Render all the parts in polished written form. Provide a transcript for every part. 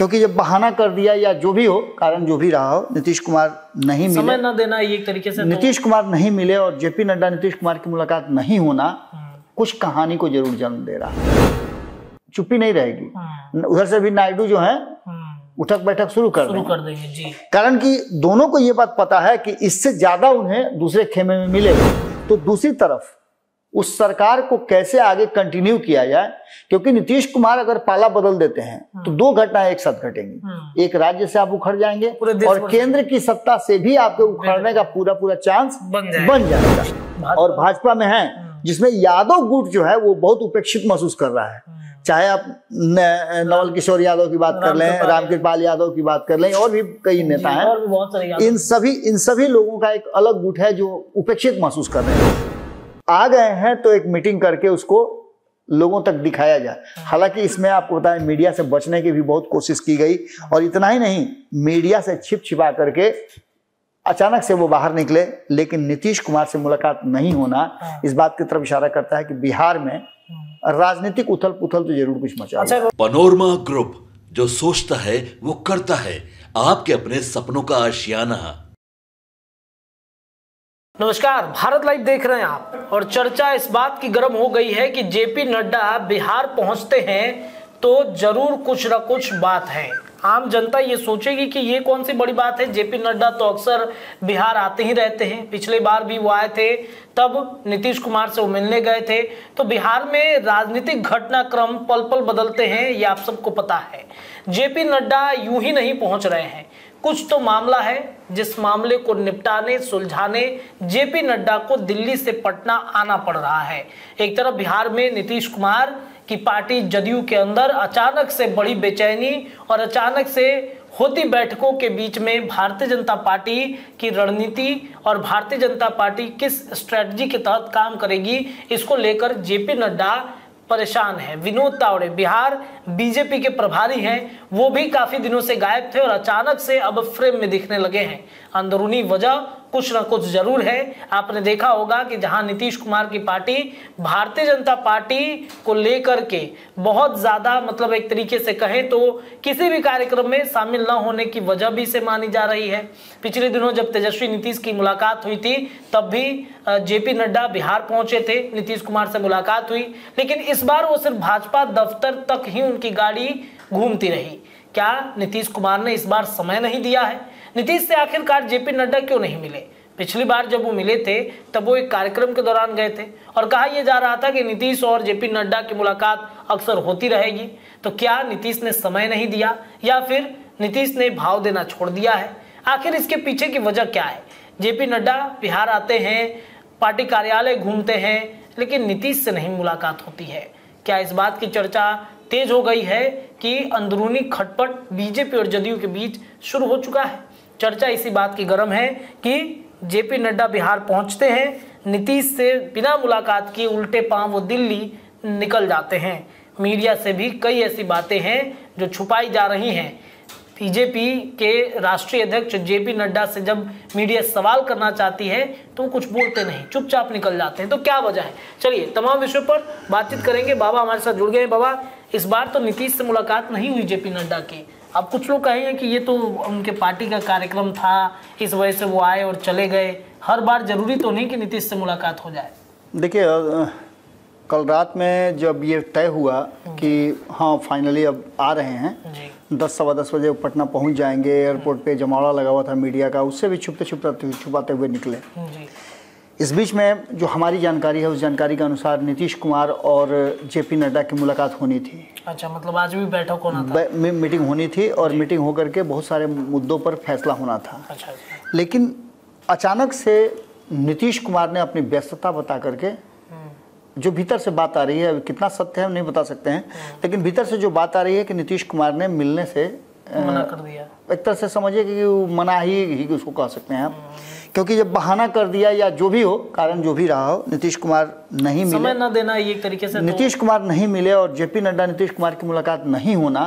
क्योंकि जब बहाना कर दिया या जो भी हो, कारण जो भी रहा हो, नीतीश कुमार नहीं मिले, समय न देना एक तरीके से, नीतीश कुमार नहीं मिले और जेपी नड्डा नीतीश कुमार की मुलाकात नहीं होना कुछ कहानी को जरूर जन्म दे रहा है। चुप्पी नहीं रहेगी, उधर से भी नायडू जो है उठक बैठक शुरू कर देंगे जी। कारण कि दोनों को ये बात पता है कि इससे ज्यादा उन्हें दूसरे खेमे में मिलेगा। तो दूसरी तरफ उस सरकार को कैसे आगे कंटिन्यू किया जाए, क्योंकि नीतीश कुमार अगर पाला बदल देते हैं तो दो घटनाएं एक साथ घटेंगी। एक, राज्य से आप उखड़ जाएंगे और केंद्र की सत्ता से भी आपके उखड़ने का पूरा चांस बन जाएगा। और भाजपा में है जिसमें यादव गुट जो है वो बहुत उपेक्षित महसूस कर रहा है। चाहे आप नवल किशोर यादव की बात कर लें, रामकृपाल यादव की बात कर लें, और भी कई नेता हैं, इन सभी लोगों का एक अलग गुट है जो उपेक्षित महसूस कर रहे हैं। आ गए हैं तो एक मीटिंग करके उसको लोगों तक दिखाया जाए। हालांकि इसमें आपको बताएं, मीडिया से बचने की भी बहुत कोशिश की गई, और इतना ही नहीं, मीडिया से छिपा करके अचानक से वो बाहर निकले। लेकिन नीतीश कुमार से मुलाकात नहीं होना इस बात की तरफ इशारा करता है कि बिहार में राजनीतिक उथल पुथल तो जरूर कुछ मचा। पनोरमा ग्रुप, जो सोचता है वो करता है, आपके अपने सपनों का आशियाना। नमस्कार, भारत लाइव देख रहे हैं आप, और चर्चा इस बात की गर्म हो गई है कि जेपी नड्डा बिहार पहुंचते हैं तो जरूर कुछ न कुछ बात है। आम जनता ये सोचेगी कि ये कौन सी बड़ी बात है, जेपी नड्डा तो अक्सर बिहार आते ही रहते हैं, पिछले बार भी वो आए थे, तब नीतीश कुमार से वो मिलने गए थे। तो बिहार में राजनीतिक घटनाक्रम पल पल बदलते हैं, ये आप सबको पता है। जेपी नड्डा यूं ही नहीं पहुंच रहे हैं, कुछ तो मामला है जिस मामले को निपटाने सुलझाने जेपी नड्डा को दिल्ली से पटना आना पड़ रहा है। एक तरफ बिहार में नीतीश कुमार की पार्टी जदयू के अंदर अचानक से बड़ी बेचैनी और अचानक से होती बैठकों के बीच में भारतीय जनता पार्टी की रणनीति और भारतीय जनता पार्टी किस स्ट्रेटजी के तहत काम करेगी, इसको लेकर जेपी नड्डा परेशान है। विनोद तावड़े बिहार बीजेपी के प्रभारी हैं, वो भी काफी दिनों से गायब थे और अचानक से अब फ्रेम में दिखने लगे हैं। अंदरूनी वजह कुछ ना कुछ जरूर है। आपने देखा होगा कि जहां नीतीश कुमार की पार्टी भारतीय जनता पार्टी को लेकर के बहुत ज्यादा, मतलब एक तरीके से कहें तो किसी भी कार्यक्रम में शामिल न होने की वजह भी से मानी जा रही है। पिछले दिनों जब तेजस्वी नीतीश की मुलाकात हुई थी तब भी जेपी नड्डा बिहार पहुंचे थे, नीतीश कुमार से मुलाकात हुई, लेकिन इस बार वो सिर्फ भाजपा दफ्तर तक ही उनकी गाड़ी घूमती रही। क्या नीतीश कुमार ने इस बार समय नहीं दिया है? नीतीश से आखिरकार जेपी नड्डा क्यों नहीं मिले? पिछली बार जब वो मिले थे तब वो एक कार्यक्रम के दौरान गए थे और कहा यह जा रहा था कि नीतीश और जेपी नड्डा की मुलाकात अक्सर होती रहेगी। तो क्या नीतीश ने समय नहीं दिया या फिर नीतीश ने भाव देना छोड़ दिया है? आखिर इसके पीछे की वजह क्या है? जेपी नड्डा बिहार आते हैं, पार्टी कार्यालय घूमते हैं, लेकिन नीतीश से नहीं मुलाकात होती है। क्या इस बात की चर्चा तेज हो गई है कि अंदरूनी खटपट बीजेपी और जदयू के बीच शुरू हो चुका है? चर्चा इसी बात की गर्म है कि जेपी नड्डा बिहार पहुंचते हैं, नीतीश से बिना मुलाकात किए उल्टे पांव वो दिल्ली निकल जाते हैं। मीडिया से भी कई ऐसी बातें हैं जो छुपाई जा रही हैं। बीजेपी के राष्ट्रीय अध्यक्ष जेपी नड्डा से जब मीडिया सवाल करना चाहती है तो वो कुछ बोलते नहीं, चुपचाप निकल जाते हैं। तो क्या वजह है? चलिए तमाम विषयों पर बातचीत करेंगे। बाबा हमारे साथ जुड़ गए हैं। बाबा, इस बार तो नीतीश से मुलाकात नहीं हुई जेपी नड्डा की। अब कुछ लोग कहेंगे कि ये तो उनके पार्टी का कार्यक्रम था, इस वजह से वो आए और चले गए। हर बार जरूरी तो नहीं कि नीतीश से मुलाकात हो जाए। देखिए, कल रात में जब ये तय हुआ कि हाँ फाइनली अब आ रहे हैं, 10 सवा 10 बजे पटना पहुंच जाएंगे, एयरपोर्ट पे जमावड़ा लगा हुआ था मीडिया का, उससे भी छुपाते हुए निकले। इस बीच में जो हमारी जानकारी है उस जानकारी के अनुसार नीतीश कुमार और जेपी नड्डा की मुलाकात होनी थी। अच्छा, मतलब आज भी बैठक होना था? मीटिंग होनी थी और मीटिंग होकर के बहुत सारे मुद्दों पर फैसला होना था। अच्छा। लेकिन अचानक से नीतीश कुमार ने अपनी व्यस्तता बता करके, जो भीतर से बात आ रही है, कितना सत्य है हम नहीं बता सकते हैं, लेकिन भीतर से जो बात आ रही है कि नीतीश कुमार ने मिलने से मना कर दिया। एक तरह से समझिए कि मना ही उसको कह सकते हैं आप, क्योंकि जब बहाना कर दिया या जो भी हो, कारण जो भी रहा हो, नीतीश कुमार नहीं मिले, समय न देना एक तरीके से, नीतीश कुमार नहीं मिले और जेपी नड्डा नीतीश कुमार की मुलाकात नहीं होना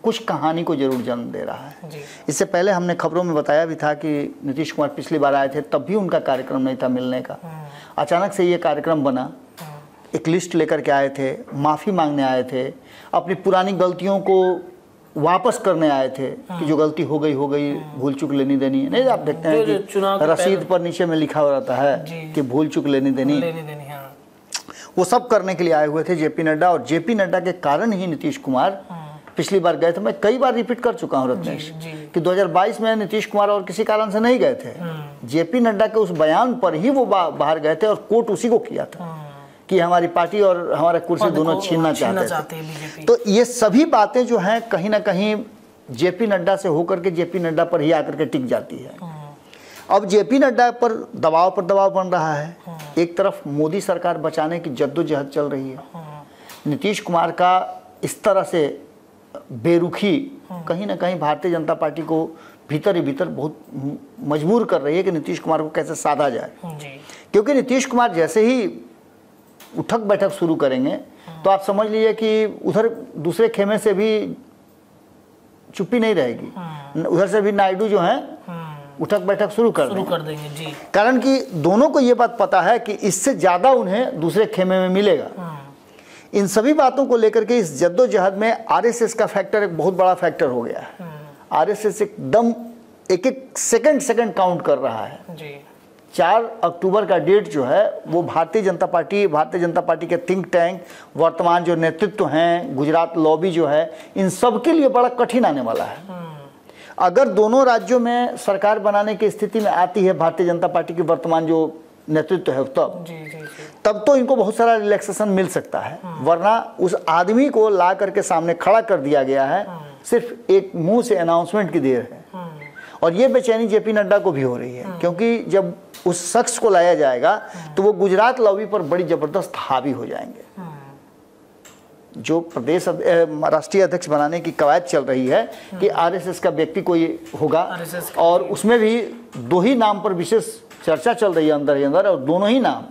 कुछ कहानी को जरूर जन्म दे रहा है। इससे पहले हमने खबरों में बताया भी था कि नीतीश कुमार पिछली बार आए थे तब भी उनका कार्यक्रम नहीं था मिलने का। अचानक से ये कार्यक्रम बना, एक लिस्ट लेकर के आए थे, माफ़ी मांगने आए थे, अपनी पुरानी गलतियों को वापस करने आए थे कि जो गलती हो गई भूल चूक लेनी देनी है। नहीं, आप देखते हैं कि रसीद पर नीचे में लिखा हुआ रहता है कि भूल चूक लेनी देनी, हाँ। वो सब करने के लिए आए हुए थे जेपी नड्डा। और जेपी नड्डा के कारण ही नीतीश कुमार पिछली बार गए थे। मैं कई बार रिपीट कर चुका हूँ रत्नेश कि 2022 में नीतीश कुमार और किसी कारण से नहीं गए थे, जेपी नड्डा के उस बयान पर ही वो बाहर गए थे और कोर्ट उसी को किया था कि हमारी पार्टी और हमारा कुर्सी दोनों छीनना चाहते थे। तो ये सभी बातें जो हैं कहीं ना कहीं जेपी नड्डा से होकर के जेपी नड्डा पर ही आकर के टिक जाती है। अब जेपी नड्डा पर दबाव बन रहा है। एक तरफ मोदी सरकार बचाने की जद्दोजहद चल रही है, नीतीश कुमार का इस तरह से बेरुखी कहीं ना कहीं भारतीय जनता पार्टी को भीतर ही भीतर बहुत मजबूर कर रही है कि नीतीश कुमार को कैसे साधा जाए। क्योंकि नीतीश कुमार जैसे ही उठक बैठक शुरू करेंगे तो आप समझ लीजिए कि उधर दूसरे खेमे से भी चुप्पी नहीं रहेगी, उधर से भी नायडू जो है उठक बैठक शुरू कर देंगे जी। कारण कि दोनों को ये बात पता है कि इससे ज्यादा उन्हें दूसरे खेमे में मिलेगा। इन सभी बातों को लेकर के इस जद्दोजहद में आरएसएस का फैक्टर एक बहुत बड़ा फैक्टर हो गया है। आरएसएस एकदम एक सेकंड काउंट कर रहा है जी। 4 अक्टूबर का डेट जो है वो भारतीय जनता पार्टी के थिंक टैंक, वर्तमान जो नेतृत्व हैं, गुजरात लॉबी जो है, इन सब के लिए बड़ा कठिन आने वाला है। अगर दोनों राज्यों में सरकार बनाने की स्थिति में आती है भारतीय जनता पार्टी की वर्तमान जो नेतृत्व है तब तो इनको बहुत सारा रिलैक्सेशन मिल सकता है। वरना उस आदमी को ला करके सामने खड़ा कर दिया गया है, सिर्फ एक मुंह से अनाउंसमेंट की देर है। और ये बेचैनी जेपी नड्डा को भी हो रही है क्योंकि जब उस शख्स को लाया जाएगा तो वो गुजरात लॉबी पर बड़ी जबरदस्त हावी हो जाएंगे। जो प्रदेश राष्ट्रीय अध्यक्ष बनाने की कवायद चल रही है कि आरएसएस का व्यक्ति कोई होगा, और उसमें भी 2 ही नाम पर विशेष चर्चा चल रही है अंदर ही अंदर, और दोनों ही नाम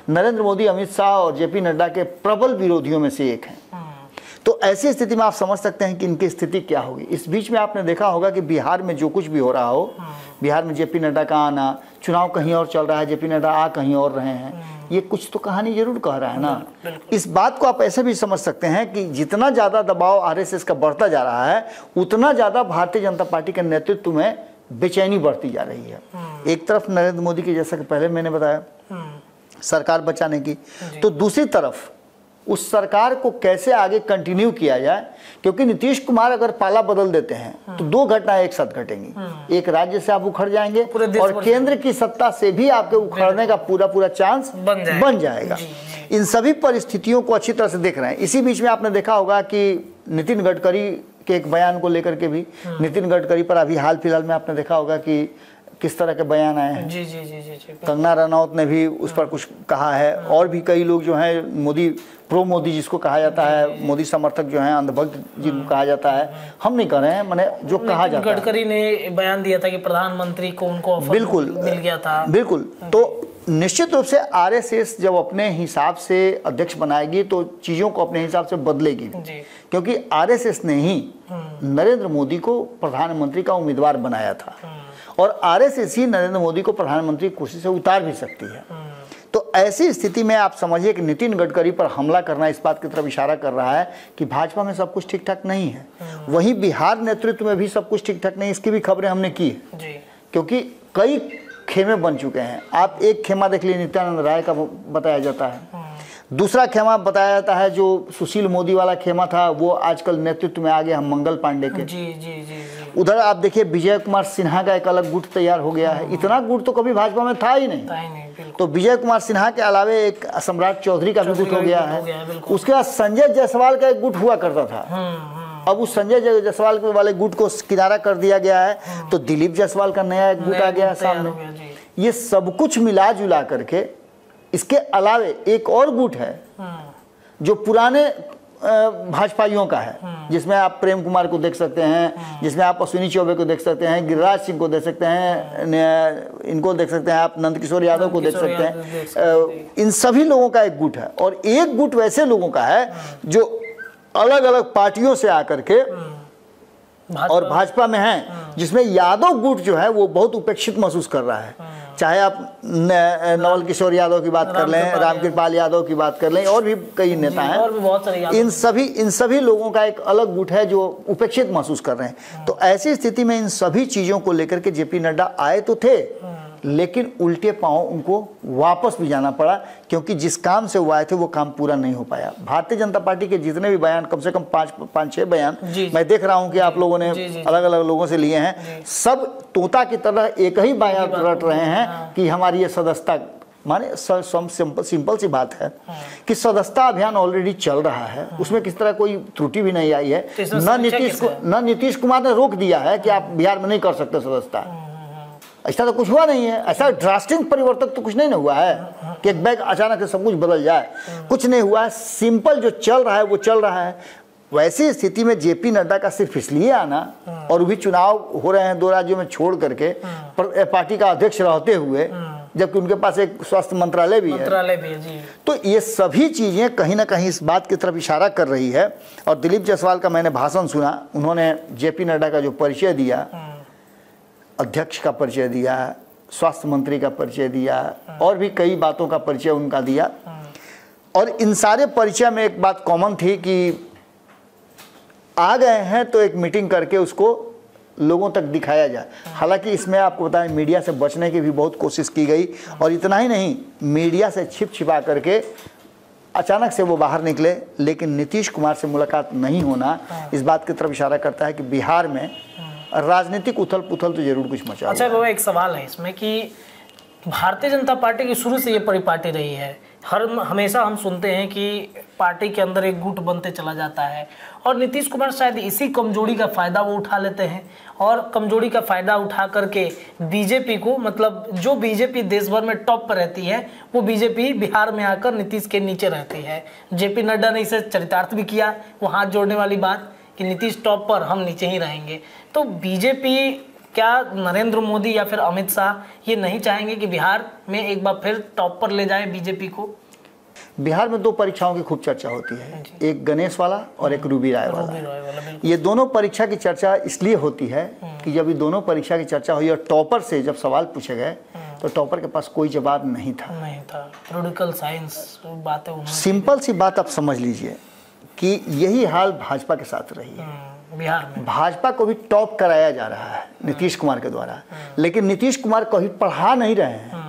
नरेंद्र मोदी, अमित शाह और जेपी नड्डा के प्रबल विरोधियों में से एक हैं। तो ऐसी स्थिति में आप समझ सकते हैं कि इनकी स्थिति क्या होगी। इस बीच में आपने देखा होगा कि बिहार में जो कुछ भी हो रहा हो, बिहार में जेपी नड्डा का आना, चुनाव कहीं और चल रहा है, जेपी नड्डा आ कहीं और रहे हैं, ये कुछ तो कहानी जरूर कह रहा है ना। इस बात को आप ऐसे भी समझ सकते हैं कि जितना ज़्यादा दबाव आरएसएस का बढ़ता जा रहा है उतना ज़्यादा भारतीय जनता पार्टी के नेतृत्व में बेचैनी बढ़ती जा रही है। एक तरफ नरेंद्र मोदी की, जैसा कि पहले मैंने बताया, सरकार बचाने की, तो दूसरी तरफ उस सरकार को कैसे आगे कंटिन्यू किया जाए। क्योंकि नीतीश कुमार अगर पाला बदल देते हैं तो 2 घटनाएं एक साथ घटेंगी। एक, राज्य से आप उखड़ जाएंगे और केंद्र की सत्ता से भी आपके उखड़ने का पूरा चांस बन जाएगा। इन सभी परिस्थितियों को अच्छी तरह से देख रहे हैं। इसी बीच में आपने देखा होगा कि नितिन गडकरी के एक बयान को लेकर के भी, नितिन गडकरी पर अभी हाल फिलहाल में आपने देखा होगा कि किस तरह के बयान आए हैं। जी। कंगना रनौत ने भी उस पर कुछ कहा है, और भी कई लोग जो हैं मोदी, प्रो मोदी जिसको कहा जाता है, मोदी समर्थक जो हैं, अंधभक्त जिनको कहा जाता है, हम नहीं कह रहे हैं, मैंने जो कहा जाता है। गडकरी ने बयान दिया था कि प्रधानमंत्री को उनको ऑफर मिल गया था। बिल्कुल। तो निश्चित रूप से आरएसएस जब अपने हिसाब से अध्यक्ष बनाएगी तो चीजों को अपने हिसाब से बदलेगी, क्योंकि आरएसएस ने ही नरेंद्र मोदी को प्रधानमंत्री का उम्मीदवार बनाया था, और आरएसएस ही नरेंद्र मोदी को प्रधानमंत्री की कुर्सी से उतार भी सकती है। तो ऐसी स्थिति में आप समझिए कि नितिन गडकरी पर हमला करना इस बात की तरफ इशारा कर रहा है कि भाजपा में सब कुछ ठीक ठाक नहीं है। वहीं बिहार नेतृत्व में भी सब कुछ ठीक ठाक नहीं, इसकी भी खबरें हमने की है, क्योंकि कई खेमे बन चुके हैं। आप एक खेमा देख लीजिए, नित्यानंद राय का बताया जाता है। दूसरा खेमा बताया जाता है जो सुशील मोदी वाला खेमा था, वो आजकल नेतृत्व में आ गया हम मंगल पांडे के। जी। उधर आप देखिए विजय कुमार सिन्हा का एक अलग गुट तैयार हो गया है। इतना गुट तो कभी भाजपा में था ही नहीं। तो विजय कुमार सिन्हा के अलावे एक सम्राट चौधरी का भी गुट हो गया है। उसके बाद संजय जायसवाल का एक गुट हुआ करता था। अब उस संजय जायसवाल वाले गुट को किनारा कर दिया गया है, तो दिलीप जायसवाल का नया एक गुट आ गया है सामने। ये सब कुछ मिला जुला करके, इसके अलावे एक और गुट है जो पुराने भाजपाइयों का है, जिसमें आप प्रेम कुमार को देख सकते हैं, जिसमें आप अश्विनी चौबे को देख सकते हैं, गिरिराज सिंह को देख सकते हैं, इनको देख सकते हैं आप, नंद किशोर यादव को देख सकते हैं। इन सभी लोगों का एक गुट है, और एक गुट वैसे लोगों का है जो अलग अलग पार्टियों से आकर के और भाजपा में है, जिसमें यादव गुट जो है वो बहुत उपेक्षित महसूस कर रहा है। चाहे आप नवल किशोर यादव की बात कर लें, रामकृपाल यादव की बात कर लें, और भी कई नेता हैं, और भी बहुत सारे इन सभी लोगों का एक अलग गुट है जो उपेक्षित महसूस कर रहे हैं। तो ऐसी स्थिति में इन सभी चीज़ों को लेकर के जेपी नड्डा आए तो थे, लेकिन उल्टे पांव उनको वापस भी जाना पड़ा, क्योंकि जिस काम से वो आए थे वो काम पूरा नहीं हो पाया। भारतीय जनता पार्टी के जितने भी बयान, कम से कम 5-6 बयान मैं देख रहा हूं कि आप लोगों ने अलग अलग लोगों से लिए हैं, सब तोता की तरह एक ही बयान रट रहे हैं कि हमारी ये सदस्यता, माने सिंपल सी बात है कि सदस्यता अभियान ऑलरेडी चल रहा है, उसमें किस तरह कोई त्रुटि भी नहीं आई है। न नीतीश कुमार ने रोक दिया है कि आप बिहार में नहीं कर सकते सदस्यता, ऐसा तो कुछ हुआ नहीं है, ऐसा ड्रास्टिक परिवर्तन तो कुछ नहीं ना हुआ है कि एक बैग अचानक से सब कुछ बदल जाए, कुछ नहीं हुआ है। सिंपल जो चल रहा है वो चल रहा है। वैसी स्थिति में जेपी नड्डा का सिर्फ इसलिए आना, और भी चुनाव हो रहे हैं 2 राज्यों में छोड़ करके, पार्टी का अध्यक्ष रहते हुए, जबकि उनके पास एक स्वास्थ्य मंत्रालय भी है जी। तो ये सभी चीजें कहीं ना कहीं इस बात की तरफ इशारा कर रही है। और दिलीप जायसवाल का मैंने भाषण सुना, उन्होंने जेपी नड्डा का जो परिचय दिया, अध्यक्ष का परिचय दिया, स्वास्थ्य मंत्री का परिचय दिया, और भी कई बातों का परिचय उनका दिया। और इन सारे परिचय में एक बात कॉमन थी कि आ गए हैं तो एक मीटिंग करके उसको लोगों तक दिखाया जाए। हालांकि इसमें आपको बताएं, मीडिया से बचने की भी बहुत कोशिश की गई, और इतना ही नहीं, मीडिया से छिपा करके अचानक से वो बाहर निकले। लेकिन नीतीश कुमार से मुलाकात नहीं होना इस बात की तरफ इशारा करता है कि बिहार में राजनीतिक उथल पुथल तो जरूर कुछ मचा। अच्छा बाबा, एक सवाल है इसमें कि भारतीय जनता पार्टी की शुरू से ये परिपाटी रही है, हमेशा हम सुनते हैं कि पार्टी के अंदर एक गुट बनते चला जाता है, और नीतीश कुमार शायद इसी कमजोरी का फायदा वो उठा लेते हैं, और कमजोरी का फायदा उठा करके बीजेपी को, मतलब जो बीजेपी देश भर में टॉप पर रहती है, वो बीजेपी बिहार में आकर नीतीश के नीचे रहती है। जेपी नड्डा ने इसे चरितार्थ भी किया, वो हाथ जोड़ने वाली बात कि नीतीश टॉप पर, हम नीचे ही रहेंगे। तो बीजेपी, क्या नरेंद्र मोदी या फिर अमित शाह ये नहीं चाहेंगे कि बिहार में एक बार फिर टॉप पर ले जाए बीजेपी को? बिहार में 2 परीक्षाओं की खूब चर्चा होती है, एक गणेश वाला और एक रूबी राय वाला। ये दोनों परीक्षा की चर्चा इसलिए होती है कि जब ये दोनों परीक्षा की चर्चा हुई और टॉपर से जब सवाल पूछे गए तो टॉपर के पास कोई जवाब नहीं था। पॉलिटिकल साइंस बातें, सिंपल सी बात आप समझ लीजिए कि यही हाल भाजपा के साथ रही है। बिहार में भाजपा को भी टॉप कराया जा रहा है नीतीश कुमार के द्वारा, लेकिन नीतीश कुमार कभी पढ़ा नहीं रहे हैं।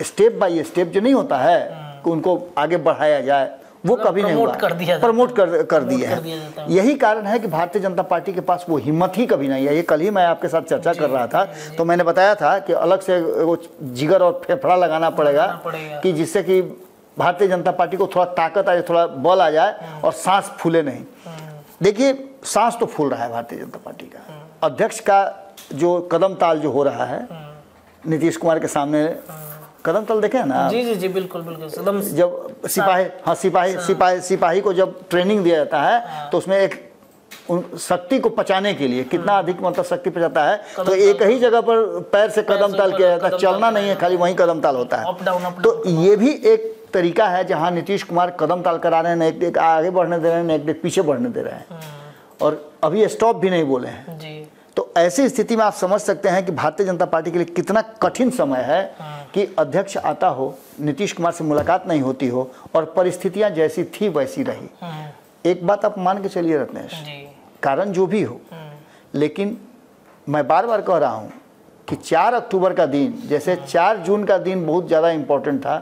स्टेप बाय स्टेप जो नहीं होता है कि उनको आगे बढ़ाया जाए, वो कभी नहीं हुआ, प्रमोट कर दिया है। यही कारण है कि भारतीय जनता पार्टी के पास वो हिम्मत ही कभी नहीं है। ये कल ही मैं आपके साथ चर्चा कर रहा था, तो मैंने बताया था कि अलग से वो जिगर और फेफड़ा लगाना पड़ेगा कि जिससे कि भारतीय जनता पार्टी को थोड़ा ताकत आ जाए, थोड़ा बल आ जाए और सांस फूले नहीं। देखिए, सांस तो फूल रहा है भारतीय जनता पार्टी का। अध्यक्ष का जो कदम ताल जो हो रहा है नीतीश कुमार के सामने, कदम ताल देखे ना? जी बिल्कुल बिल्कुल। जब सिपाही को जब ट्रेनिंग दिया जाता है तो उसमें एक शक्ति को पचाने के लिए कितना अधिक मतलब शक्ति पचाता है, तो एक ही जगह पर पैर से कदम ताल किया जाता है, चलना नहीं है, खाली वहीं कदम ताल होता है। तो ये भी एक तरीका है जहां नीतीश कुमार कदम ताल करा रहे हैं, न एक आगे बढ़ने दे रहे हैं, न एक पीछे बढ़ने दे रहे हैं, और अभी स्टॉप भी नहीं बोले हैं जी। तो ऐसी स्थिति में आप समझ सकते हैं कि भारतीय जनता पार्टी के लिए कितना कठिन समय है कि अध्यक्ष आता हो, नीतीश कुमार से मुलाकात नहीं होती हो, और परिस्थितियां जैसी थी वैसी रही। एक बात आप मान के चलिए रत्नेश, कारण जो भी हो, लेकिन मैं बार बार कह रहा हूं कि 4 अक्टूबर का दिन, जैसे 4 जून का दिन बहुत ज़्यादा इम्पोर्टेंट था,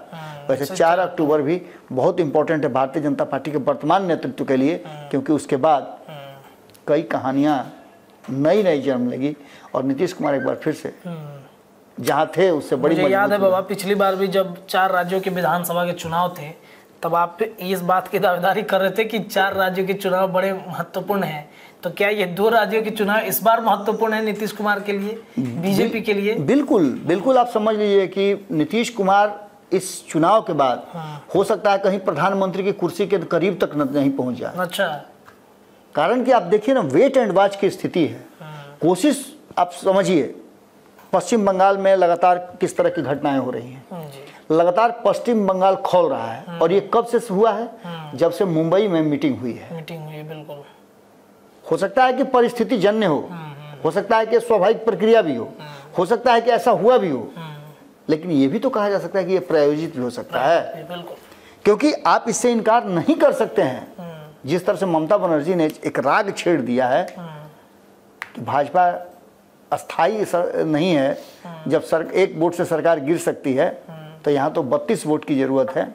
वैसे 4 अक्टूबर भी बहुत इम्पोर्टेंट है भारतीय जनता पार्टी के वर्तमान नेतृत्व के लिए, क्योंकि उसके बाद कई कहानियां नई जन्म लेगी और नीतीश कुमार एक बार फिर से जहां थे उससे बड़ी। मुझे याद है बाबा, पिछली बार भी जब 4 राज्यों के विधानसभा के चुनाव थे, तब आप इस बात की दावेदारी कर रहे थे कि 4 राज्यों के चुनाव बड़े महत्वपूर्ण हैं। तो क्या ये 2 राज्यों के चुनाव इस बार महत्वपूर्ण है नीतीश कुमार के लिए, बीजेपी के लिए? बिल्कुल आप समझ लीजिए कि नीतीश कुमार इस चुनाव के बाद हो सकता है कहीं प्रधानमंत्री की कुर्सी के करीब तक नहीं पहुंच जाए। अच्छा, कारण कि आप देखिए ना, वेट एंड वॉच की स्थिति है। कोशिश आप समझिए, पश्चिम बंगाल में लगातार किस तरह की घटनाएं हो रही हैं, लगातार पश्चिम बंगाल खोल रहा है, और ये कब से हुआ है? जब से मुंबई में मीटिंग हुई है। बिल्कुल। हो सकता है कि परिस्थिति जन्य हो सकता है कि स्वाभाविक प्रक्रिया भी हो सकता है कि ऐसा हुआ भी हो, लेकिन ये भी तो कहा जा सकता है कि ये प्रायोजित भी हो सकता है, बिल्कुल, क्योंकि आप इससे इनकार नहीं कर सकते हैं। जिस तरह से ममता बनर्जी ने एक राग छेड़ दिया है कि भाजपा अस्थायी नहीं है, जब एक वोट से सरकार गिर सकती है, तो यहाँ तो 32 वोट की जरूरत है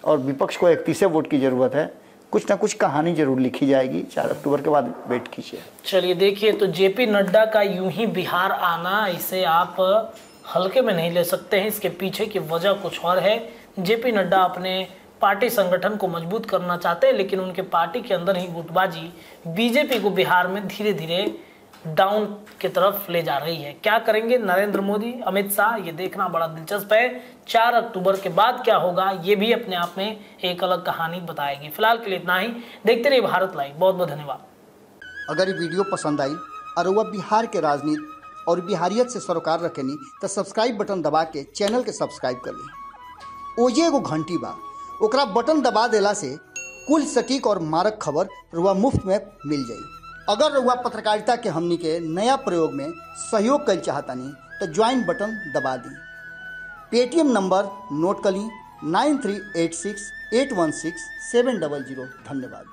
और विपक्ष को 31 वोट की जरूरत है। कुछ ना कुछ कहानी जरूर लिखी जाएगी। 4 अक्टूबर के बाद वेट कीजिए। चलिए देखिए, तो जेपी नड्डा का यूं ही बिहार आना, इसे आप हल्के में नहीं ले सकते हैं। इसके पीछे की वजह कुछ और है। जेपी नड्डा अपने पार्टी संगठन को मजबूत करना चाहते हैं, लेकिन उनके पार्टी के अंदर ही गुटबाजी बीजेपी को बिहार में धीरे धीरे डाउन की तरफ ले जा रही है। क्या करेंगे नरेंद्र मोदी, अमित शाह, ये देखना बड़ा दिलचस्प है। 4 अक्टूबर के बाद क्या होगा, ये भी अपने आप में एक अलग कहानी बताएगी। फिलहाल के लिए इतना ही। देखते रहिए भारत लाइव। बहुत बहुत धन्यवाद। अगर ये वीडियो पसंद आई और वह बिहार के राजनीति और बिहारियत से सरोकार रखेनी तो सब्सक्राइब बटन दबा के चैनल के सब्सक्राइब कर ली। ओजे एगो घंटी बा, ओकरा बटन दबा देला से कुल सटीक और मारक खबर रुआ मुफ्त में मिल जाई। अगर रुआ पत्रकारिता के हमनी के नया प्रयोग में सहयोग कर चाहतानी तो ज्वाइन बटन दबा दी। पेटीएम नंबर नोट कर ली 9386816700। धन्यवाद।